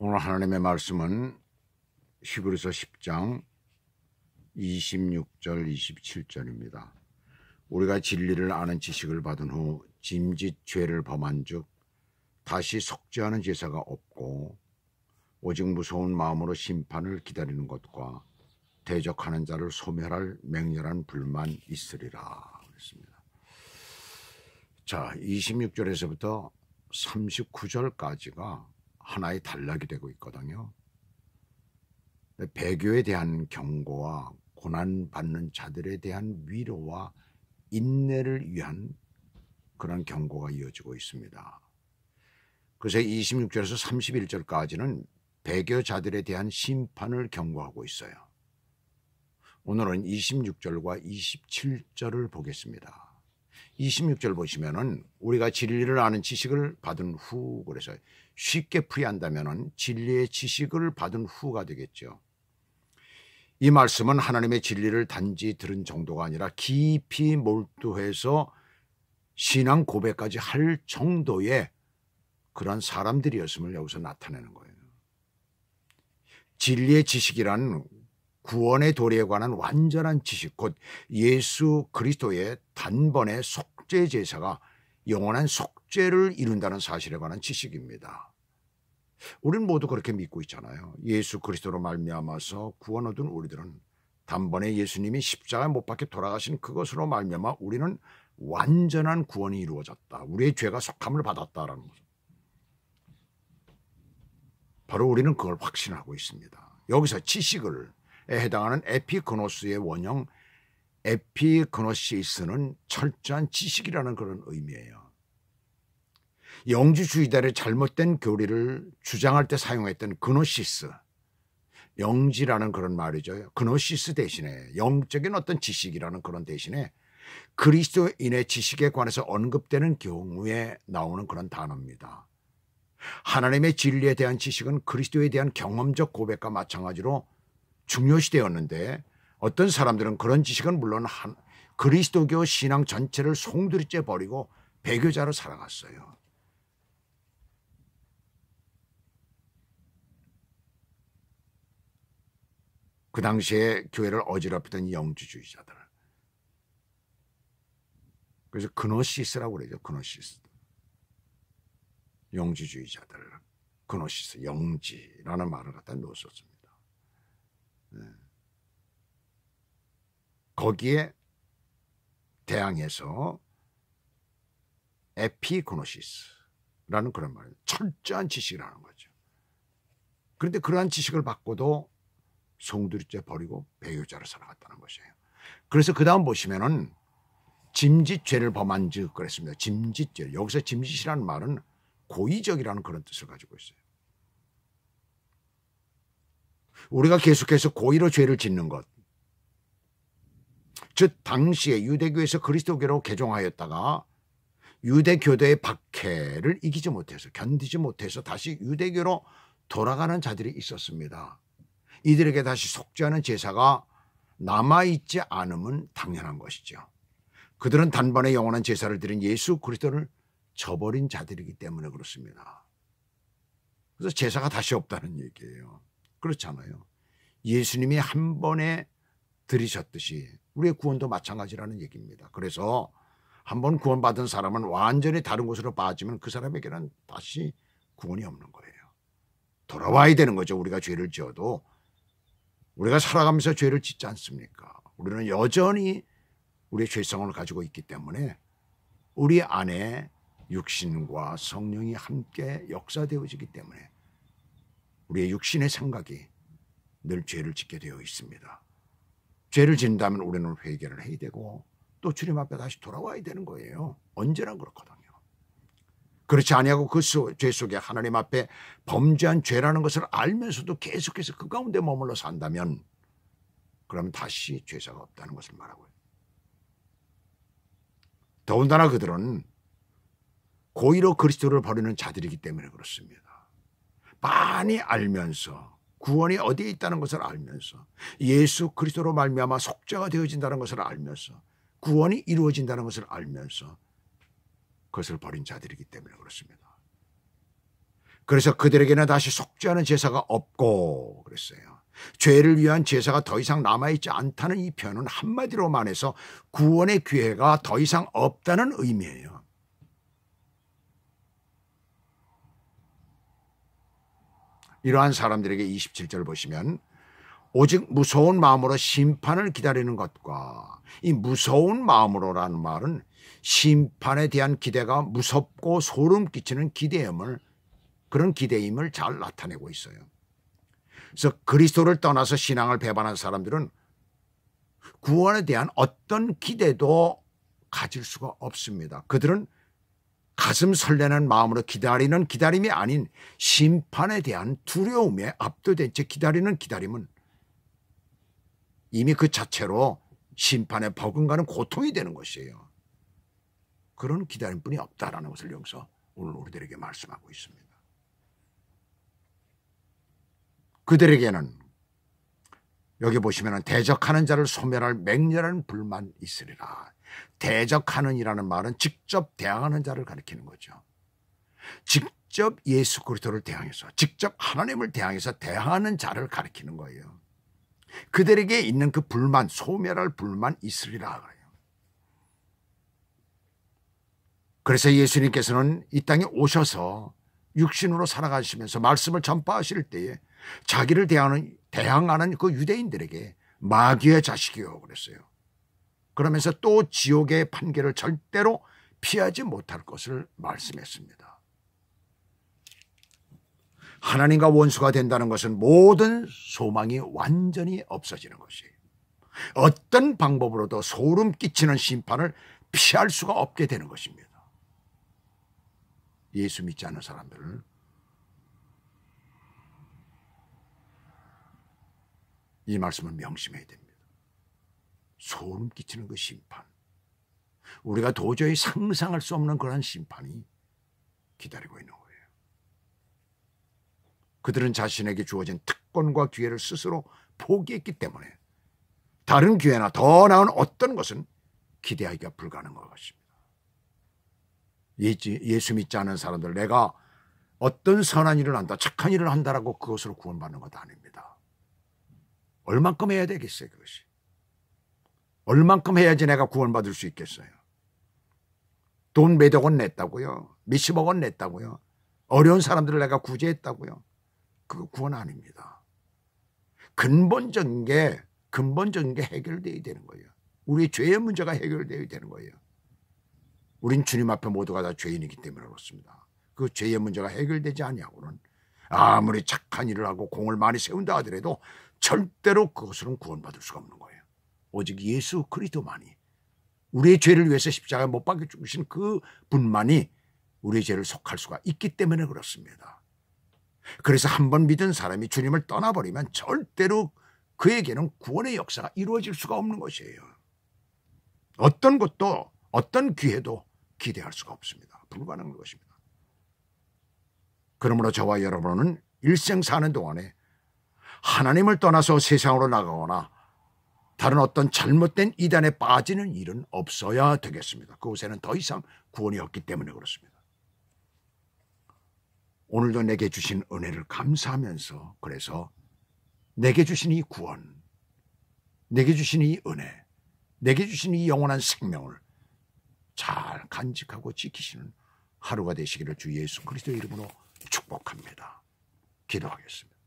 오늘 하나님의 말씀은 히브리서 10장 26절 27절입니다. 우리가 진리를 아는 지식을 받은 후 짐짓 죄를 범한 즉 다시 속죄하는 제사가 없고 오직 무서운 마음으로 심판을 기다리는 것과 대적하는 자를 소멸할 맹렬한 불만 있으리라 그랬습니다. 자, 26절에서부터 39절까지가 하나의 단락이 되고 있거든요. 배교에 대한 경고와 고난받는 자들에 대한 위로와 인내를 위한 그런 경고가 이어지고 있습니다. 그래서 26절에서 31절까지는 배교자들에 대한 심판을 경고하고 있어요. 오늘은 26절과 27절을 보겠습니다. 26절 보시면은 우리가 진리를 아는 지식을 받은 후, 그래서 쉽게 풀이한다면은 진리의 지식을 받은 후가 되겠죠. 이 말씀은 하나님의 진리를 단지 들은 정도가 아니라 깊이 몰두해서 신앙 고백까지 할 정도의 그런 사람들이었음을 여기서 나타내는 거예요. 진리의 지식이란 구원의 도리에 관한 완전한 지식, 곧 예수 그리스도의 단번에 속죄 제사가 영원한 속죄를 이룬다는 사실에 관한 지식입니다. 우리는 모두 그렇게 믿고 있잖아요. 예수 그리스도로 말미암아서 구원 얻은 우리들은 단번에 예수님이 십자가에 못 박혀 돌아가신 그것으로 말미암아 우리는 완전한 구원이 이루어졌다. 우리의 죄가 속함을 받았다라는 거죠. 바로 우리는 그걸 확신하고 있습니다. 여기서 지식을 해당하는 에피그노스의 원형 에피그노시스는 철저한 지식이라는 그런 의미예요. 영지주의자의 잘못된 교리를 주장할 때 사용했던 그노시스, 영지라는 그런 말이죠. 그노시스 대신에 영적인 어떤 지식이라는 그런 대신에 그리스도인의 지식에 관해서 언급되는 경우에 나오는 그런 단어입니다. 하나님의 진리에 대한 지식은 그리스도에 대한 경험적 고백과 마찬가지로 중요시되었는데 어떤 사람들은 그런 지식은 물론 그리스도교 신앙 전체를 송두리째 버리고 배교자로 살아갔어요. 그 당시에 교회를 어지럽히던 영지주의자들. 그래서 그노시스라고 그러죠. 그노시스. 영지주의자들. 그노시스, 영지라는 말을 갖다 놓았었습니다. 네. 거기에 대항해서 에피그노시스라는 그런 말이에요. 철저한 지식이라는 거죠. 그런데 그러한 지식을 받고도 송두리째 버리고 배교자로 살아갔다는 것이에요. 그래서 그 다음 보시면은 짐짓 죄를 범한 즉 그랬습니다. 짐짓 죄. 여기서 짐짓이라는 말은 고의적이라는 그런 뜻을 가지고 있어요. 우리가 계속해서 고의로 죄를 짓는 것. 즉 당시에 유대교에서 그리스도교로 개종하였다가 유대교도의 박해를 이기지 못해서 견디지 못해서 다시 유대교로 돌아가는 자들이 있었습니다. 이들에게 다시 속죄하는 제사가 남아있지 않음은 당연한 것이죠. 그들은 단번에 영원한 제사를 드린 예수 그리스도를 저버린 자들이기 때문에 그렇습니다. 그래서 제사가 다시 없다는 얘기예요. 그렇잖아요. 예수님이 한 번에 들이셨듯이 우리의 구원도 마찬가지라는 얘기입니다. 그래서 한 번 구원받은 사람은 완전히 다른 곳으로 빠지면 그 사람에게는 다시 구원이 없는 거예요. 돌아와야 되는 거죠. 우리가 죄를 지어도 우리가 살아가면서 죄를 짓지 않습니까? 우리는 여전히 우리의 죄성을 가지고 있기 때문에 우리 안에 육신과 성령이 함께 역사되어지기 때문에 우리의 육신의 생각이 늘 죄를 짓게 되어 있습니다. 죄를 짓는다면 우리는 회개를 해야 되고 또 주님 앞에 다시 돌아와야 되는 거예요. 언제나 그렇거든요. 그렇지 아니하고 그 죄 속에 하나님 앞에 범죄한 죄라는 것을 알면서도 계속해서 그 가운데 머물러 산다면 그러면 다시 죄사가 없다는 것을 말하고요. 더군다나 그들은 고의로 그리스도를 버리는 자들이기 때문에 그렇습니다. 많이 알면서 구원이 어디에 있다는 것을 알면서 예수 그리스도로 말미암아 속죄가 되어진다는 것을 알면서 구원이 이루어진다는 것을 알면서 그것을 버린 자들이기 때문에 그렇습니다. 그래서 그들에게는 다시 속죄하는 제사가 없고 그랬어요. 죄를 위한 제사가 더 이상 남아있지 않다는 이 표현은 한마디로 말해서 구원의 기회가 더 이상 없다는 의미예요. 이러한 사람들에게 27절 보시면 오직 무서운 마음으로 심판을 기다리는 것과, 이 무서운 마음으로라는 말은 심판에 대한 기대가 무섭고 소름 끼치는 그런 기대임을 잘 나타내고 있어요. 그래서 그리스도를 떠나서 신앙을 배반한 사람들은 구원에 대한 어떤 기대도 가질 수가 없습니다. 그들은 가슴 설레는 마음으로 기다리는 기다림이 아닌 심판에 대한 두려움에 압도된 채 기다리는 기다림은 이미 그 자체로 심판에 버금가는 고통이 되는 것이에요. 그런 기다림뿐이 없다라는 것을 여기서 오늘 우리들에게 말씀하고 있습니다. 그들에게는 여기 보시면 대적하는 자를 소멸할 맹렬한 불만 있으리라. 대적하는 이라는 말은 직접 대항하는 자를 가리키는 거죠. 직접 예수 그리스도를 대항해서, 직접 하나님을 대항해서 대항하는 자를 가리키는 거예요. 그들에게 있는 그 불만, 소멸할 불만 있으리라 그래요. 그래서 예수님께서는 이 땅에 오셔서 육신으로 살아가시면서 말씀을 전파하실 때에 자기를 대항하는 그 유대인들에게 마귀의 자식이요 그랬어요. 그러면서 또 지옥의 판결을 절대로 피하지 못할 것을 말씀했습니다. 하나님과 원수가 된다는 것은 모든 소망이 완전히 없어지는 것이에요. 어떤 방법으로도 소름 끼치는 심판을 피할 수가 없게 되는 것입니다. 예수 믿지 않는 사람들을 이 말씀을 명심해야 됩니다. 소름 끼치는 그 심판, 우리가 도저히 상상할 수 없는 그러한 심판이 기다리고 있는 거예요. 그들은 자신에게 주어진 특권과 기회를 스스로 포기했기 때문에 다른 기회나 더 나은 어떤 것은 기대하기가 불가능한 것입니다. 예수 믿지 않은 사람들, 내가 어떤 선한 일을 한다, 착한 일을 한다라고 그것으로 구원받는 것 아닙니다. 얼만큼 해야 되겠어요, 그것이? 얼만큼 해야지 내가 구원받을 수 있겠어요? 돈 몇억 원 냈다고요? 몇십억 원 냈다고요? 어려운 사람들을 내가 구제했다고요? 그거 구원 아닙니다. 근본적인 게 해결되어야 되는 거예요. 우리의 죄의 문제가 해결되어야 되는 거예요. 우린 주님 앞에 모두가 다 죄인이기 때문에 그렇습니다. 그 죄의 문제가 해결되지 아니하고는 아무리 착한 일을 하고 공을 많이 세운다 하더라도 절대로 그것으로는 구원받을 수가 없는 거예요. 오직 예수 그리스도만이, 우리의 죄를 위해서 십자가에 못 박혀 죽으신 그 분만이 우리의 죄를 속할 수가 있기 때문에 그렇습니다. 그래서 한번 믿은 사람이 주님을 떠나버리면 절대로 그에게는 구원의 역사가 이루어질 수가 없는 것이에요. 어떤 것도 어떤 기회도 기대할 수가 없습니다. 불가능한 것입니다. 그러므로 저와 여러분은 일생 사는 동안에 하나님을 떠나서 세상으로 나가거나 다른 어떤 잘못된 이단에 빠지는 일은 없어야 되겠습니다. 그곳에는 더 이상 구원이 없기 때문에 그렇습니다. 오늘도 내게 주신 은혜를 감사하면서, 그래서 내게 주신 이 구원, 내게 주신 이 은혜, 내게 주신 이 영원한 생명을 잘 간직하고 지키시는 하루가 되시기를 주 예수 그리스도의 이름으로 축복합니다. 기도하겠습니다.